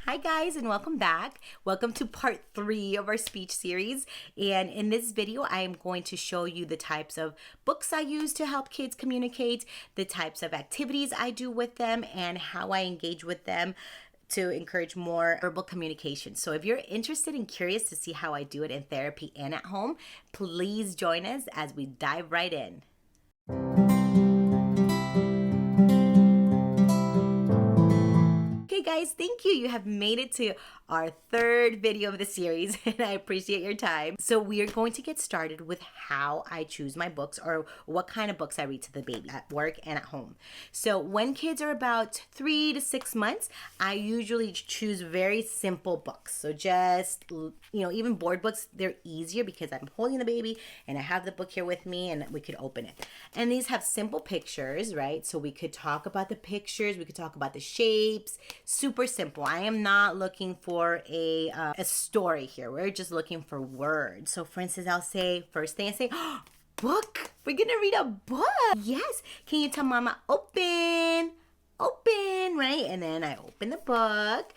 Hi guys, and welcome back. Welcome to part 3 of our speech series. And in this video, I am going to show you the types of books I use to help kids communicate, the types of activities I do with them, and how I engage with them to encourage more verbal communication. So if you're interested and curious to see how I do it in therapy and at home, please join us as we dive right in. Okay guys, thank you. You have made it to our 3rd video of the series and I appreciate your time. So we are going to get started with how I choose my books, or what kind of books I read to the baby at work and at home. So when kids are about 3 to 6 months, I usually choose very simple books. So just, even board books, they're easier because I'm holding the baby and I have the book here with me and we could open it. And these have simple pictures, right? So we could talk about the pictures, we could talk about the shapes. Super simple. I am not looking for a story here. We're just looking for words. So for instance, I'll say, first thing I say, oh, book. We're gonna read a book. Yes. Can you tell mama, open, right? And then I open the book.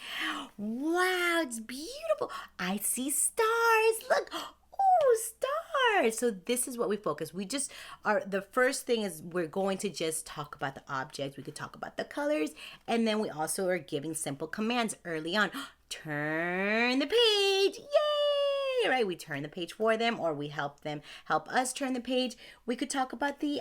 Wow, it's beautiful. I see stars. Look. Oh, stars. So this is what we focus. We just are, the first thing is we're going to just talk about the objects. We could talk about the colors. And then we also are giving simple commands early on. Turn the page. Yay! Right? We turn the page for them, or we help us turn the page. We could talk about the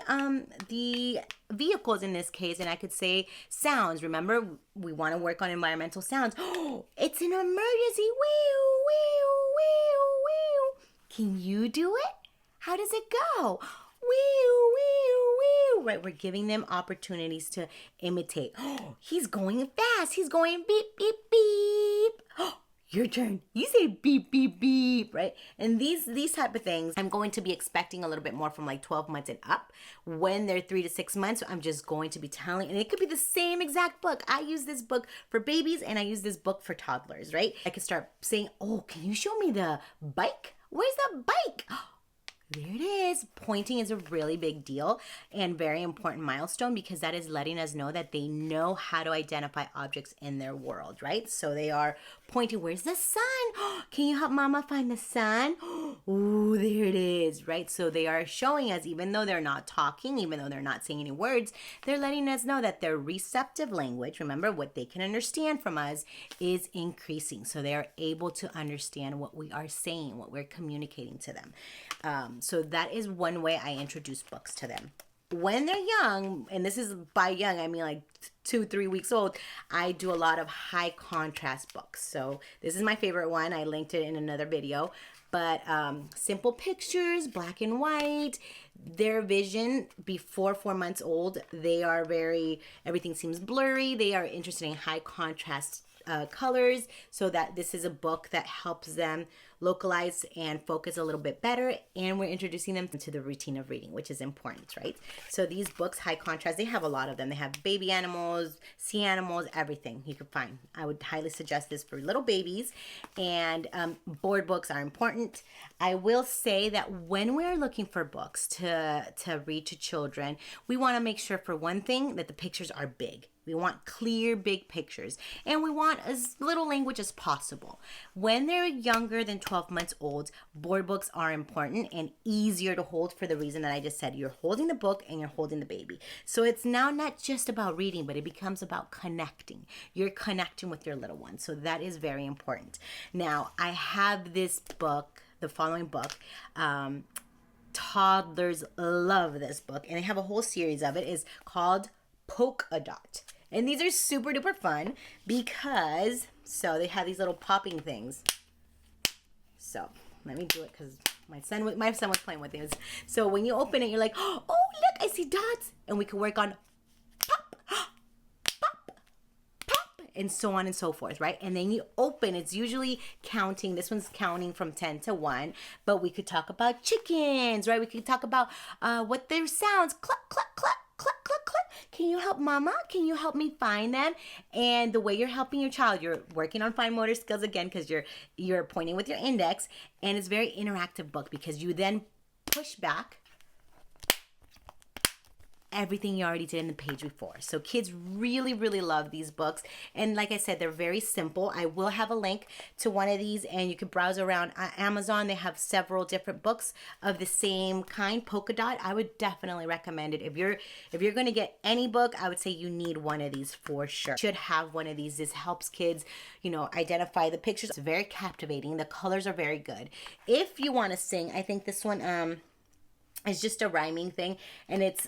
vehicles in this case, and I could say sounds. Remember, we want to work on environmental sounds. Oh, it's an emergency. Wee, wee, wee, wee. Can you do it? How does it go? Wee, wee, wee. Right, we're giving them opportunities to imitate. Oh, he's going fast. He's going beep, beep, beep. Oh, your turn. You say beep, beep, beep, right? And these type of things, I'm going to be expecting a little bit more from like 12 months and up. When they're 3 to 6 months, I'm just going to be telling, and it could be the same exact book. I use this book for babies and I use this book for toddlers, right? I could start saying, oh, can you show me the bike? Where's the bike? There it is. Pointing is a really big deal and very important milestone because that is letting us know that they know how to identify objects in their world, right? So they are pointing, where's the sun? Can you help mama find the sun? Ooh, there it is, right? So they are showing us, even though they're not talking, even though they're not saying any words, they're letting us know that their receptive language, remember what they can understand from us, is increasing. So they are able to understand what we are saying, what we're communicating to them. So that is one way I introduce books to them. When they're young, and this is by young, I mean like 2-3 weeks old, I do a lot of high contrast books. So this is my favorite one. I linked it in another video. But simple pictures, black and white. Their vision before 4 months old, they are everything seems blurry. They are interested in high contrast colors, so that this is a book that helps them localize and focus a little bit better, and we're introducing them to the routine of reading, which is important, right? So these books, high contrast, they have a lot of them. They have baby animals, sea animals, everything you could find. I would highly suggest this for little babies, and board books are important. I will say that when we're looking for books to read to children, we want to make sure, for one thing, that the pictures are big. We want clear, big pictures, and we want as little language as possible. When they're younger than 12 months old, board books are important and easier to hold for the reason that I just said. You're holding the book and you're holding the baby. So it's now not just about reading, but it becomes about connecting. You're connecting with your little one. So that is very important. Now, I have this book, the following book. Toddlers love this book, and they have a whole series of it. It's called Polka Dot. And these are super duper fun because, so they have these little popping things. So let me do it because my son was playing with these. So when you open it, you're like, oh, look, I see dots. And we can work on pop, pop, pop, and so on and so forth, right? And then you open, it's usually counting. This one's counting from 10 to 1. But we could talk about chickens, right? We could talk about what their sounds, cluck, cluck, cluck. Click, click, click. Can you help mama? Can you help me find them? And the way you're helping your child, you're working on fine motor skills again because you're pointing with your index, and it's a very interactive book because you then push back everything you already did in the page before. So kids really, really love these books. And like I said, they're very simple. I will have a link to one of these, and you can browse around Amazon. They have several different books of the same kind, Polka Dot. I would definitely recommend it. If you're going to get any book, I would say you need one of these for sure. You should have one of these. This helps kids, identify the pictures. It's very captivating. The colors are very good. If you want to sing, I think this one it's just a rhyming thing, and it's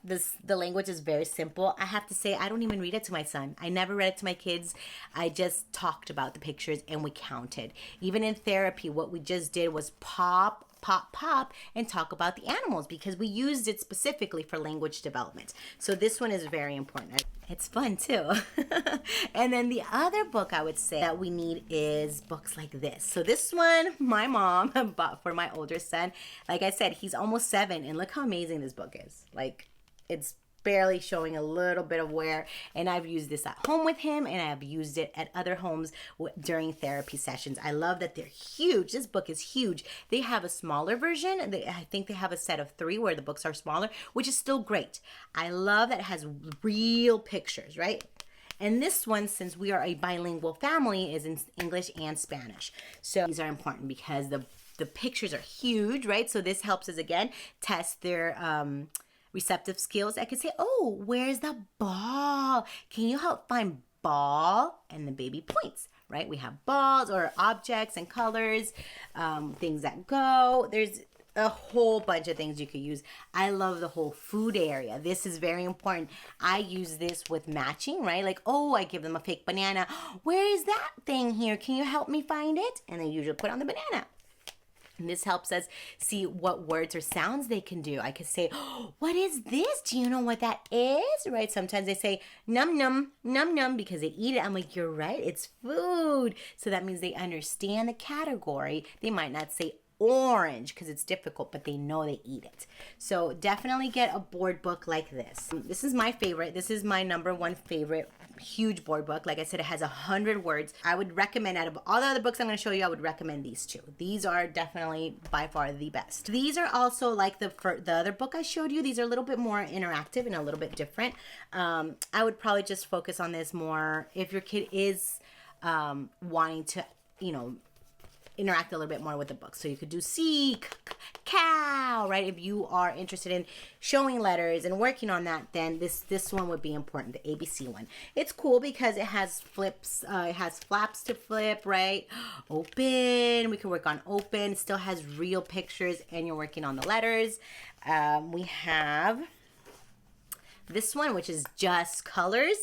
the language is very simple. I have to say, I don't even read it to my son. I never read it to my kids. I just talked about the pictures and we counted. Even in therapy, what we just did was pop, and talk about the animals, because we used it specifically for language development. So this one is very important. It's fun too. And then the other book I would say that we need is books like this. So this one my mom bought for my older son. Like I said, he's almost 7, and look how amazing this book is. Like, it's barely showing a little bit of wear, and I've used this at home with him, and I've used it at other homes during therapy sessions. I love that they're huge. This book is huge. They have a smaller version. I think they have a set of 3 where the books are smaller, which is still great. I love that it has real pictures, right? And this one, since we are a bilingual family, is in English and Spanish. So these are important because the pictures are huge, right? So this helps us, again, test their receptive skills. I could say, oh, where's the ball? Can you help find ball? And the baby points, right? We have balls or objects and colors, things that go. There's a whole bunch of things you could use. I love the whole food area. This is very important. I use this with matching, right? Like, oh, I give them a fake banana. Where is that thing here? Can you help me find it? And they usually put on the banana. And this helps us see what words or sounds they can do. I could say, oh, what is this? Do you know what that is? Right? Sometimes they say, num, num, num, num, because they eat it. I'm like, you're right. It's food. So that means they understand the category. They might not say orange because it's difficult, but they know they eat it. So definitely get a board book like this. This is my favorite. This is my #1 favorite huge board book. Like I said, it has 100 words. I would recommend, out of all the other books I'm going to show you, I would recommend these 2. These are definitely by far the best. These are also like the other book I showed you. These are a little bit more interactive and a little bit different. I would probably just focus on this more if your kid is wanting to, interact a little bit more with the book. So you could do C, cow, right? If you are interested in showing letters and working on that, then this one would be important, the ABC one. It's cool because it has flips, it has flaps to flip, right? Open, we can work on open. It still has real pictures, and you're working on the letters. We have this one, which is just colors.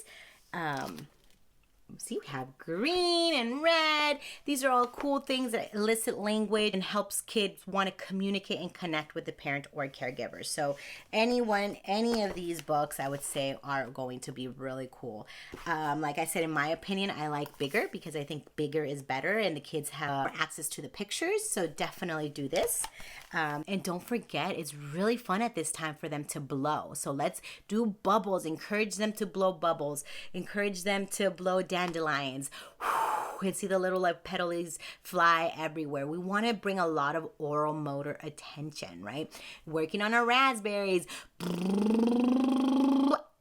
See, we have green and red. These are all cool things that elicit language and helps kids want to communicate and connect with the parent or caregiver. So any of these books, I would say, are going to be really cool. Like I said, in my opinion, I like bigger because I think bigger is better and the kids have access to the pictures. So definitely do this. And don't forget, it's really fun at this time for them to blow. So let's do bubbles. Encourage them to blow bubbles. Encourage them to blow dandelions. And see the little petals fly everywhere. We want to bring a lot of oral motor attention, right? Working on our raspberries. Can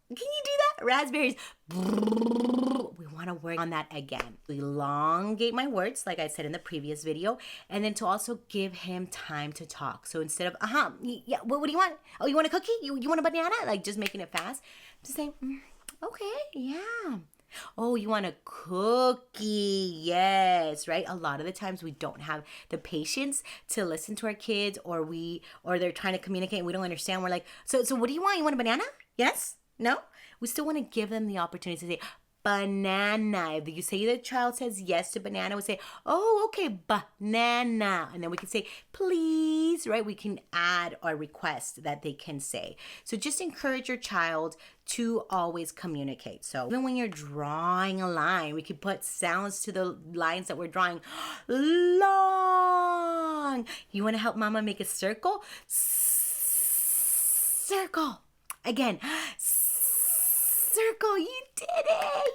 you do that? Raspberries. We want to work on that again. Elongate my words, like I said in the previous video, and then to also give him time to talk. So instead of, yeah, what do you want? Oh, you want a cookie? You want a banana? Like just making it fast. Just saying, okay, yeah. Oh, you want a cookie? Yes, right? A lot of the times we don't have the patience to listen to our kids, or they're trying to communicate and we don't understand. We're like, so what do you want? You want a banana? Yes? No? We still want to give them the opportunity to say, banana. If you say the child says yes to banana, we say, oh, okay, banana. And then we can say, please, right? We can add or request that they can say. So just encourage your child to always communicate. So even when you're drawing a line, we could put sounds to the lines that we're drawing. Long. You want to help mama make a circle? Circle. Again. Circle, you did it!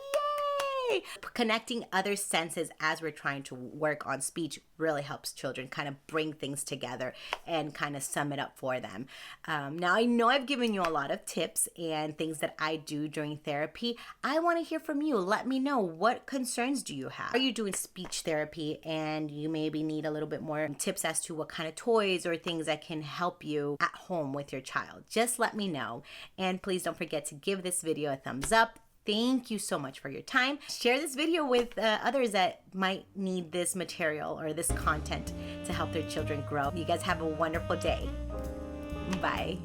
Yay! Connecting other senses as we're trying to work on speech really helps children kind of bring things together and kind of sum it up for them. Now, I know I've given you a lot of tips and things that I do during therapy. I want to hear from you. Let me know, what concerns do you have? Are you doing speech therapy and you maybe need a little bit more tips as to what kind of toys or things that can help you at home with your child? Just let me know. And please don't forget to give this video a thumbs up. Thank you so much for your time. Share this video with others that might need this material or this content to help their children grow. You guys have a wonderful day. Bye.